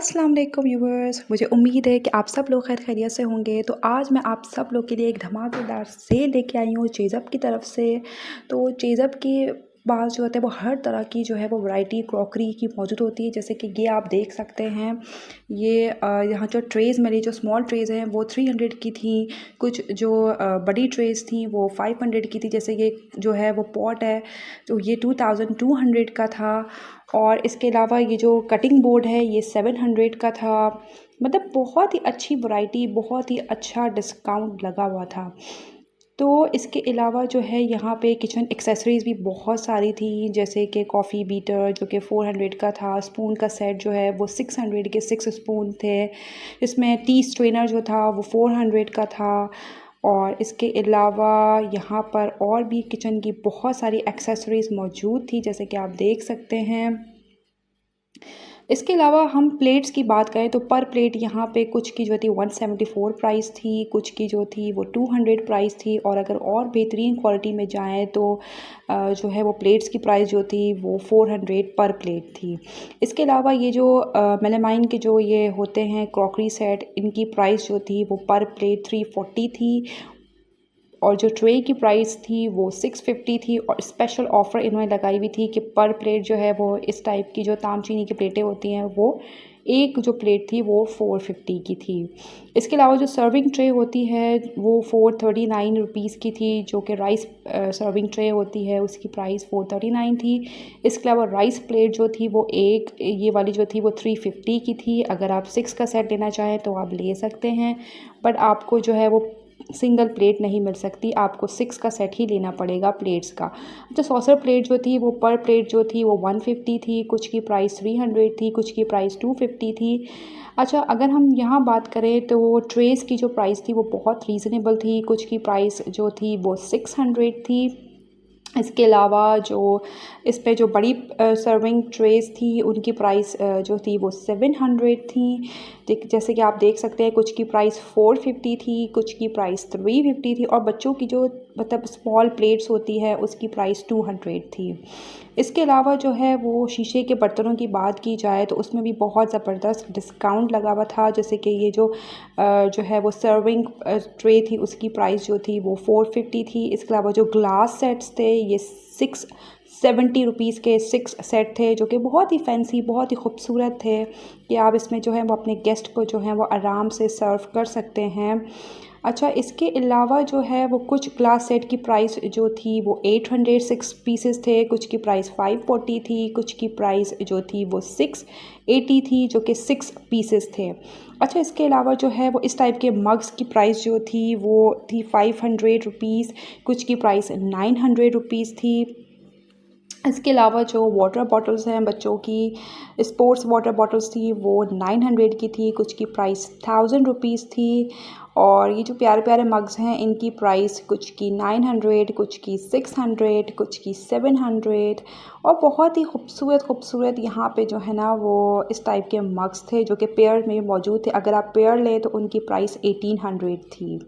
अस्सलाम वालेकुम व्यूअर्स, मुझे उम्मीद है कि आप सब लोग खैर खैरियत से होंगे। तो आज मैं आप सब लोग के लिए एक धमाकेदार सेल लेके आई हूँ चेज़अप की तरफ से। तो चेज़अप के पास जो होता है वो हर तरह की जो है वो वैरायटी क्रॉकरी की मौजूद होती है। जैसे कि ये आप देख सकते हैं, ये यहाँ जो ट्रेज़ मेरी जो स्मॉल ट्रेज़ हैं वो 300 की थी। कुछ जो बड़ी ट्रेज़ थी वो 500 की थी। जैसे ये जो है वो पॉट है तो ये 2200 का था। और इसके अलावा ये जो कटिंग बोर्ड है ये 700 का था। मतलब बहुत ही अच्छी वैरायटी, बहुत ही अच्छा डिस्काउंट लगा हुआ था। तो इसके अलावा जो है यहाँ पे किचन एक्सेसरीज़ भी बहुत सारी थी। जैसे कि कॉफ़ी बीटर जो कि 400 का था। स्पून का सेट जो है वो 600 के 6 स्पून थे। इसमें टी स्ट्रेनर जो था वो 400 का था। और इसके अलावा यहाँ पर और भी किचन की बहुत सारी एक्सेसरीज़ मौजूद थी, जैसे कि आप देख सकते हैं। इसके अलावा हम प्लेट्स की बात करें तो पर प्लेट यहाँ पे कुछ की जो थी 174 प्राइस थी, कुछ की जो थी वो 200 प्राइस थी। और अगर और बेहतरीन क्वालिटी में जाएँ तो जो है वो प्लेट्स की प्राइस जो थी वो 400 पर प्लेट थी। इसके अलावा ये जो मेलामाइन के जो ये होते हैं क्रॉकरी सेट, इनकी प्राइस जो थी वो पर प्लेट 340 थी। और जो ट्रे की प्राइस थी वो 650 थी। और स्पेशल ऑफ़र इन्होंने लगाई हुई थी कि पर प्लेट जो है वो इस टाइप की जो तामचीनी की प्लेटें होती हैं वो एक जो प्लेट थी वो 450 की थी। इसके अलावा जो सर्विंग ट्रे होती है वो 439 रुपीज़ की थी, जो कि राइस सर्विंग ट्रे होती है उसकी प्राइस 439 थी। इसके अलावा राइस प्लेट जो थी वो एक ये वाली जो थी वो 350 की थी। अगर आप 6 का सेट लेना चाहें तो आप ले सकते हैं, बट आपको जो है वो सिंगल प्लेट नहीं मिल सकती, आपको 6 का सेट ही लेना पड़ेगा प्लेट्स का। अच्छा, सॉसर प्लेट जो थी वो पर प्लेट जो थी वो 150 थी, कुछ की प्राइस 300 थी, कुछ की प्राइस 250 थी। अच्छा, अगर हम यहाँ बात करें तो ट्रेस की जो प्राइस थी वो बहुत रीज़नेबल थी। कुछ की प्राइस जो थी वो 600 थी। इसके अलावा जो इस पे जो बड़ी सर्विंग ट्रेस थी उनकी प्राइस जो थी वो 700 थी। जैसे कि आप देख सकते हैं, कुछ की प्राइस 450 थी, कुछ की प्राइस 350 थी। और बच्चों की जो मतलब स्मॉल प्लेट्स होती है उसकी प्राइस 200 थी। इसके अलावा जो है वो शीशे के बर्तनों की बात की जाए तो उसमें भी बहुत ज़बरदस्त डिस्काउंट लगा हुआ था। जैसे कि ये जो है वो सर्विंग ट्रे थी उसकी प्राइस जो थी वो 450 थी। इसके अलावा जो ग्लास सेट्स थे ये 670 रुपीज़ के 6 सेट थे, जो कि बहुत ही फैंसी, बहुत ही खूबसूरत थे कि आप इसमें जो है वो अपने गेस्ट को जो है वो आराम से सर्व कर सकते हैं। अच्छा, इसके अलावा जो है वो कुछ ग्लास सेट की प्राइस जो थी वो 806 पीसेस थे, कुछ की प्राइस 540 थी, कुछ की प्राइस जो थी वो 680 थी, जो कि 6 पीसेस थे। अच्छा, इसके अलावा जो है वो इस टाइप के मग्स की प्राइस जो थी वो थी 500 रुपीज़, कुछ की प्राइस 900 रुपीज़ थी। इसके अलावा जो वाटर बॉटल्स हैं बच्चों की, स्पोर्ट्स वाटर बॉटल्स थी वो 900 की थी, कुछ की प्राइस 1000 रुपीज़ थी। और ये जो प्यारे प्यारे मग्स हैं इनकी प्राइस कुछ की 900, कुछ की 600, कुछ की 700। और बहुत ही खूबसूरत खूबसूरत यहाँ पे जो है ना वो इस टाइप के मग्स थे जो कि पेयर में मौजूद थे। अगर आप पेयर लें तो उनकी प्राइस 1800 थी।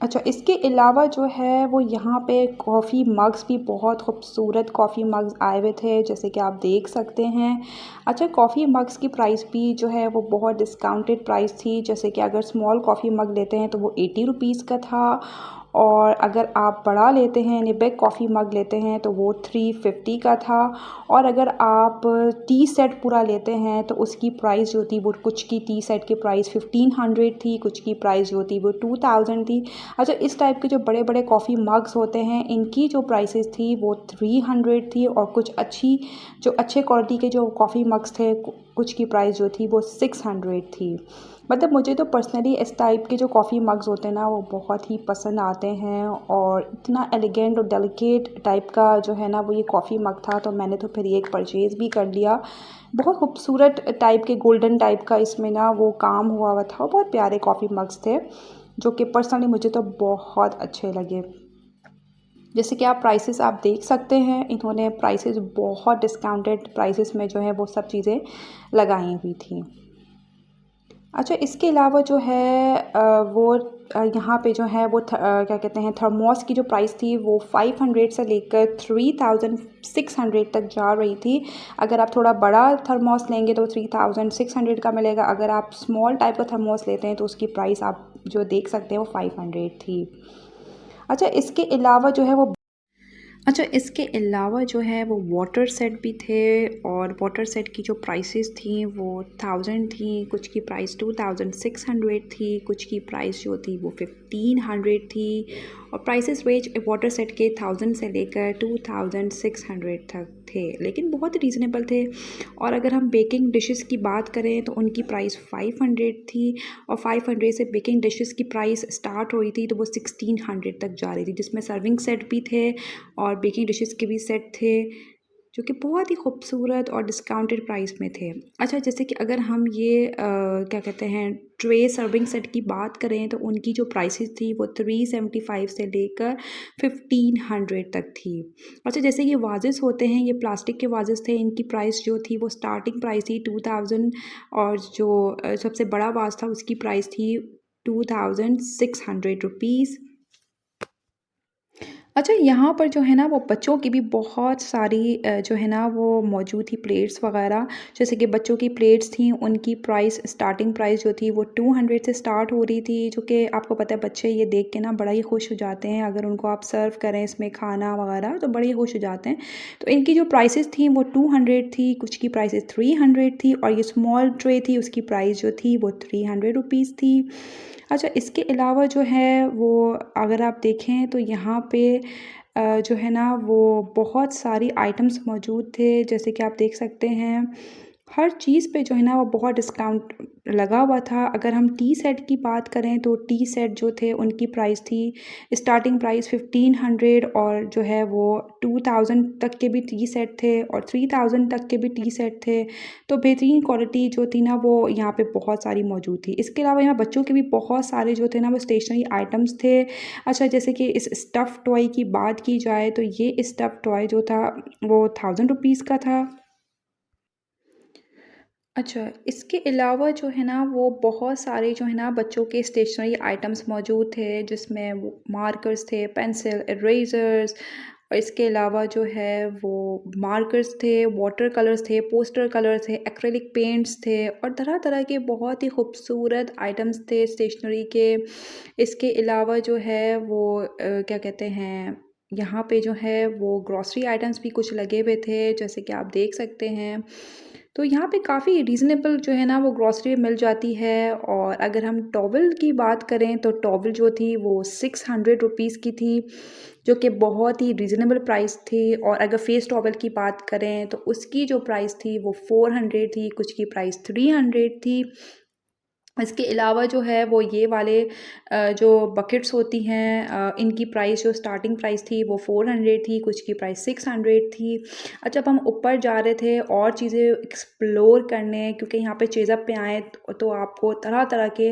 अच्छा, इसके अलावा जो है वो यहाँ पे कॉफ़ी मग्स भी बहुत खूबसूरत कॉफ़ी मग्स आए हुए थे, जैसे कि आप देख सकते हैं। अच्छा, कॉफ़ी मग्स की प्राइस भी जो है वो बहुत डिस्काउंटेड प्राइस थी। जैसे कि अगर स्मॉल कॉफ़ी मग लेते हैं तो वो 80 रुपीज़ का था। और अगर आप बड़ा लेते हैं यानी बिग कॉफ़ी मग लेते हैं तो वो 350 का था। और अगर आप टी सेट पूरा लेते हैं तो उसकी प्राइस जो थी वो कुछ की टी सेट की प्राइस 1500 थी, कुछ की प्राइस जो थी वो 2000 थी। अच्छा, इस टाइप के जो बड़े बड़े कॉफ़ी मग्स होते हैं इनकी जो प्राइसेस थी वो 300 थी। और कुछ जो अच्छे क्वालिटी के जो कॉफ़ी मग्स थे कुछ की प्राइस जो थी वो 600 थी। मतलब मुझे तो पर्सनली इस टाइप के जो कॉफ़ी मग्स होते हैं ना वो बहुत ही पसंद आते हैं। और इतना एलिगेंट और डेलिकेट टाइप का जो है ना वो ये कॉफ़ी मग था, तो मैंने तो फिर ये एक परचेज़ भी कर लिया। बहुत खूबसूरत टाइप के गोल्डन टाइप का इसमें ना वो काम हुआ हुआ था। बहुत प्यारे कॉफ़ी मग्स थे जो कि पर्सनली मुझे तो बहुत अच्छे लगे। जैसे कि आप देख सकते हैं, इन्होंने प्राइसेस बहुत डिस्काउंटेड प्राइसेस में जो है वो सब चीज़ें लगाई हुई थी। अच्छा, इसके अलावा जो है वो यहाँ पे जो है वो क्या कहते हैं थर्मोस की जो प्राइस थी वो 500 से लेकर 3600 तक जा रही थी। अगर आप थोड़ा बड़ा थर्मोस लेंगे तो 3600 का मिलेगा। अगर आप स्मॉल टाइप का थर्मोस लेते हैं तो उसकी प्राइस आप जो देख सकते हैं वो 500 थी। अच्छा इसके अलावा जो है वो वाटर सेट भी थे, और वाटर सेट की जो प्राइसेस थी वो 1000 थी, कुछ की प्राइस 2600 थी, कुछ की प्राइस जो थी वो 1500 थी, और प्राइसेस रेंज वाटर सेट के 1000 से लेकर 2600 तक थे, लेकिन बहुत रीज़नेबल थे। और अगर हम बेकिंग डिशेस की बात करें तो उनकी प्राइस 500 थी, और 500 से बेकिंग डिशेस की प्राइस स्टार्ट हुई थी तो वो 1600 तक जा रही थी, जिसमें सर्विंग सेट भी थे और बेकिंग डिशेस के भी सेट थे, जो कि बहुत ही खूबसूरत और डिस्काउंटेड प्राइस में थे। अच्छा जैसे कि अगर हम ये क्या कहते हैं ट्रे सर्विंग सेट की बात करें तो उनकी जो प्राइसेस थी वो 375 से लेकर 1500 तक थी। अच्छा जैसे ये वाजेस होते हैं, ये प्लास्टिक के वाजेस थे, इनकी प्राइस जो थी वो स्टार्टिंग प्राइस थी 2000, और जो सबसे बड़ा वाज था उसकी प्राइस थी 2600 रुपीज़। अच्छा यहाँ पर जो है ना वो बच्चों की भी बहुत सारी जो है ना वो मौजूद थी प्लेट्स वगैरह। जैसे कि बच्चों की प्लेट्स थी, उनकी प्राइस स्टार्टिंग प्राइस जो थी वो 200 से स्टार्ट हो रही थी, जो कि आपको पता है बच्चे ये देख के ना बड़ा ही खुश हो जाते हैं। अगर उनको आप सर्व करें इसमें खाना वगैरह तो बड़े ही खुश हो जाते हैं। तो इनकी जो प्राइसेस थी वो 200 थी, कुछ की प्राइसेस 300 थी, और ये स्मॉल ट्रे थी उसकी प्राइस जो थी वो 300 रुपीज़ थी। अच्छा इसके अलावा जो है वो अगर आप देखें तो यहाँ पे जो है ना वो बहुत सारी आइटम्स मौजूद थे, जैसे कि आप देख सकते हैं हर चीज़ पे जो है ना वो बहुत डिस्काउंट लगा हुआ था। अगर हम टी सेट की बात करें तो टी सेट जो थे उनकी प्राइस थी स्टार्टिंग प्राइस 1500, और जो है वो 2000 तक के भी टी सेट थे और 3000 तक के भी टी सेट थे। तो बेहतरीन क्वालिटी जो थी ना वो यहाँ पे बहुत सारी मौजूद थी। इसके अलावा यहाँ बच्चों के भी बहुत सारे जो थे ना वो स्टेशनरी आइटम्स थे। अच्छा जैसे कि इस स्टफ़ टॉय की बात की जाए तो ये स्टफ़ टॉय जो था वो 1000 रुपीज़ का था। अच्छा, इसके अलावा जो है ना वो बहुत सारे जो है ना बच्चों के स्टेशनरी आइटम्स मौजूद थे, जिसमें वो मार्कर्स थे, पेंसिल, इरेज़र्स, और इसके अलावा जो है वो मार्कर्स थे, वाटर कलर्स थे, पोस्टर कलर्स थे, एक्रिलिक पेंट्स थे, और तरह-तरह के बहुत ही खूबसूरत आइटम्स थे स्टेशनरी के। इसके अलावा जो है वो क्या कहते हैं, यहाँ पे जो है वो ग्रॉसरी आइटम्स भी कुछ लगे हुए थे, जैसे कि आप देख सकते हैं। तो यहाँ पे काफ़ी रीज़नेबल जो है ना वो ग्रॉसरी मिल जाती है। और अगर हम टॉवल की बात करें तो टॉवल जो थी वो 600 रुपीज़ की थी, जो कि बहुत ही रीज़नेबल प्राइस थी। और अगर फेस टॉवल की बात करें तो उसकी जो प्राइस थी वो 400 थी, कुछ की प्राइस 300 थी। इसके अलावा जो है वो ये वाले जो बकेट्स होती हैं, इनकी प्राइस जो स्टार्टिंग प्राइस थी वो 400 थी, कुछ की प्राइस 600 थी। अच्छा अब हम ऊपर जा रहे थे और चीज़ें एक्सप्लोर करने, क्योंकि यहाँ पे चेज़अप पे आए तो आपको तरह-तरह के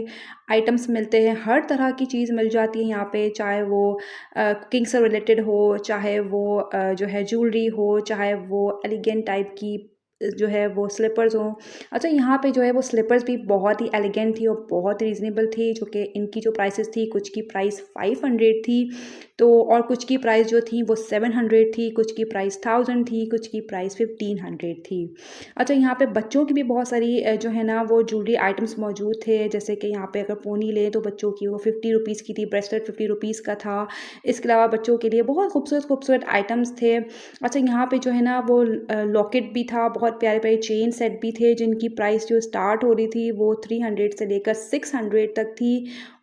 आइटम्स मिलते हैं, हर तरह की चीज़ मिल जाती है यहाँ पे, चाहे वो कुकिंग से रिलेटेड हो, चाहे वो जो है ज्वेलरी हो, चाहे वो एलिगेंट टाइप की जो है वो स्लीपर्स हों। अच्छा यहाँ पे जो है वो स्लीपर्स भी बहुत ही एलिगेंट थी और बहुत रीज़नेबल थी, जो कि इनकी जो प्राइसेस थी कुछ की प्राइस 500 थी, तो और कुछ की प्राइस जो थी वो 700 थी, कुछ की प्राइस 1000 थी, कुछ की प्राइस 1500 थी। अच्छा यहाँ पे बच्चों की भी बहुत सारी जो है ना वो ज्वेलरी आइटम्स मौजूद थे, जैसे कि यहाँ पे अगर पोनी लें तो बच्चों की वो 50 रुपीज़ की थी, ब्रेसलेट 50 रुपीज़ का था। इसके अलावा बच्चों के लिए बहुत खूबसूरत आइटम्स थे। अच्छा यहाँ पे जो है ना वो लॉकेट भी था, बहुत प्यारे-प्यारे चेन सेट भी थे, जिनकी प्राइस जो स्टार्ट हो रही थी वो 300 से लेकर 600 तक थी,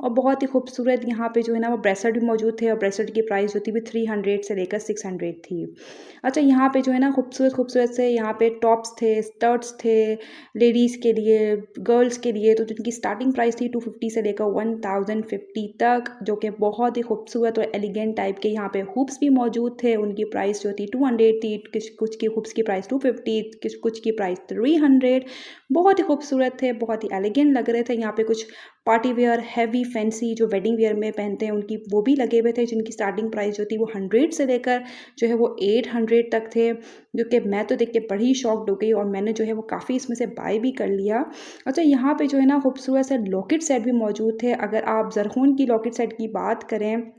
और बहुत ही खूबसूरत यहाँ पे जो है ना वो ब्रेसलेट भी मौजूद थे, और ब्रेसलेट की प्राइस जो थी वो 300 से लेकर 600 थी। अच्छा यहाँ पे जो है ना खूबसूरत से यहाँ पे टॉप्स थे, स्कर्ट्स थे, लेडीज़ के लिए, गर्ल्स के लिए, तो जिनकी स्टार्टिंग प्राइस थी 250 से लेकर 1050 तक, जो कि बहुत ही खूबसूरत और एलिगेंट टाइप के। यहाँ पे हुप्स भी मौजूद थे, उनकी प्राइस जो थी 200 थी, कुछ की हुप्स की प्राइस 250, कुछ की प्राइस 300। बहुत ही खूबसूरत थे, बहुत ही एलिगेंट लग रहे थे। यहाँ पे कुछ पार्टी वेयर हैवी फैंसी जो वेडिंग वेयर में पहनते हैं उनकी वो भी लगे हुए थे, जिनकी स्टार्टिंग प्राइस जो थी वो 100 से लेकर जो है वो 800 तक थे, जो कि मैं तो देख के बड़ी शॉक्ड हो गई और मैंने जो है वो काफ़ी इसमें से बाय भी कर लिया। अच्छा, यहाँ पे जो है ना खूबसूरत से लॉकेट सेट भी मौजूद थे। अगर आप ज़रख़ून की लॉकेट सेट की बात करें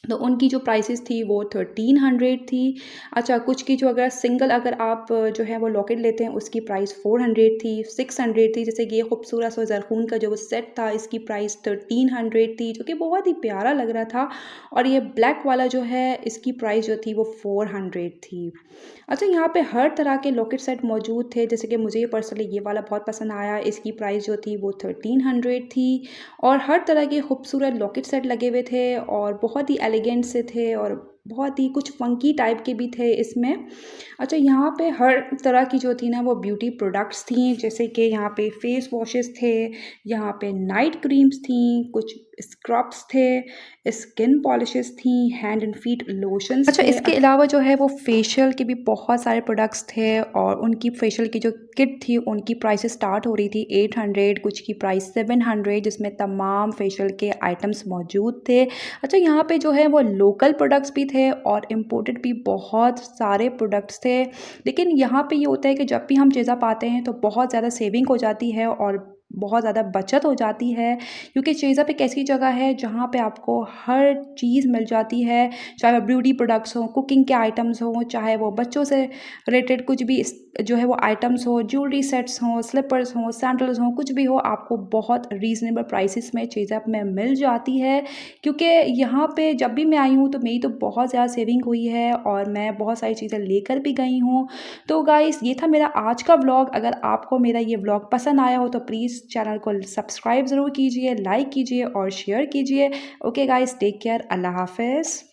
तो उनकी जो प्राइसेस थी वो 1300 थी। अच्छा, कुछ की जो अगर सिंगल अगर आप जो है वो लॉकेट लेते हैं उसकी प्राइस 400 थी, 600 थी। जैसे कि ये खूबसूरत सा ज़रख़ून का जो वो सेट था इसकी प्राइस 1300 थी, जो कि बहुत ही प्यारा लग रहा था। और ये ब्लैक वाला जो है इसकी प्राइस जो थी वो 400 थी। अच्छा, यहाँ पे हर तरह के लॉकेट सेट मौजूद थे, जैसे कि मुझे पर्सनली ये वाला बहुत पसंद आया, इसकी प्राइस जो थी वो 1300 थी। और हर तरह के खूबसूरत लॉकेट सेट लगे हुए थे और बहुत ही एलिगेंट से थे और बहुत ही कुछ फंकी टाइप के भी थे इसमें। अच्छा, यहाँ पे हर तरह की जो थी ना वो ब्यूटी प्रोडक्ट्स थी, जैसे कि यहाँ पे फेस वॉशेस थे, यहाँ पे नाइट क्रीम्स थी, कुछ स्क्रब्स थे, स्किन पॉलिशेस थी, हैंड एंड फीट लोशंस अच्छा, थे। इसके अलावा जो है वो फेशियल के भी बहुत सारे प्रोडक्ट्स थे और उनकी फेशियल की जो किट थी उनकी प्राइसेस स्टार्ट हो रही थी 800, कुछ की प्राइस 700, जिसमें तमाम फेशियल के आइटम्स मौजूद थे। अच्छा, यहाँ पे जो है वो लोकल प्रोडक्ट्स भी थे और इम्पोर्टेड भी बहुत सारे प्रोडक्ट्स थे। लेकिन यहाँ पे ये होता है कि जब भी हम चीज़ें पाते हैं तो बहुत ज़्यादा सेविंग हो जाती है और बहुत ज़्यादा बचत हो जाती है, क्योंकि चीज़अप एक ऐसी जगह है जहाँ पे आपको हर चीज़ मिल जाती है, चाहे वो ब्यूटी प्रोडक्ट्स हों, कुकिंग के आइटम्स हों, चाहे वो बच्चों से रिलेटेड कुछ भी जो है वो आइटम्स हो, ज्वेलरी सेट्स हों, स्लिपर्स हों, सैंडल्स हों, कुछ भी हो, आपको बहुत रीज़नेबल प्राइसेस में चीज़अप में मिल जाती है। क्योंकि यहाँ पे जब भी मैं आई हूँ तो मेरी तो बहुत ज़्यादा सेविंग हुई है और मैं बहुत सारी चीज़ें लेकर भी गई हूँ। तो गाइस, ये था मेरा आज का व्लॉग। अगर आपको मेरा ये व्लॉग पसंद आया हो तो प्लीज़ चैनल को सब्सक्राइब ज़रूर कीजिए, लाइक कीजिए और शेयर कीजिए। ओके गाइस, टेक केयर, अल्लाह हाफ़िज़।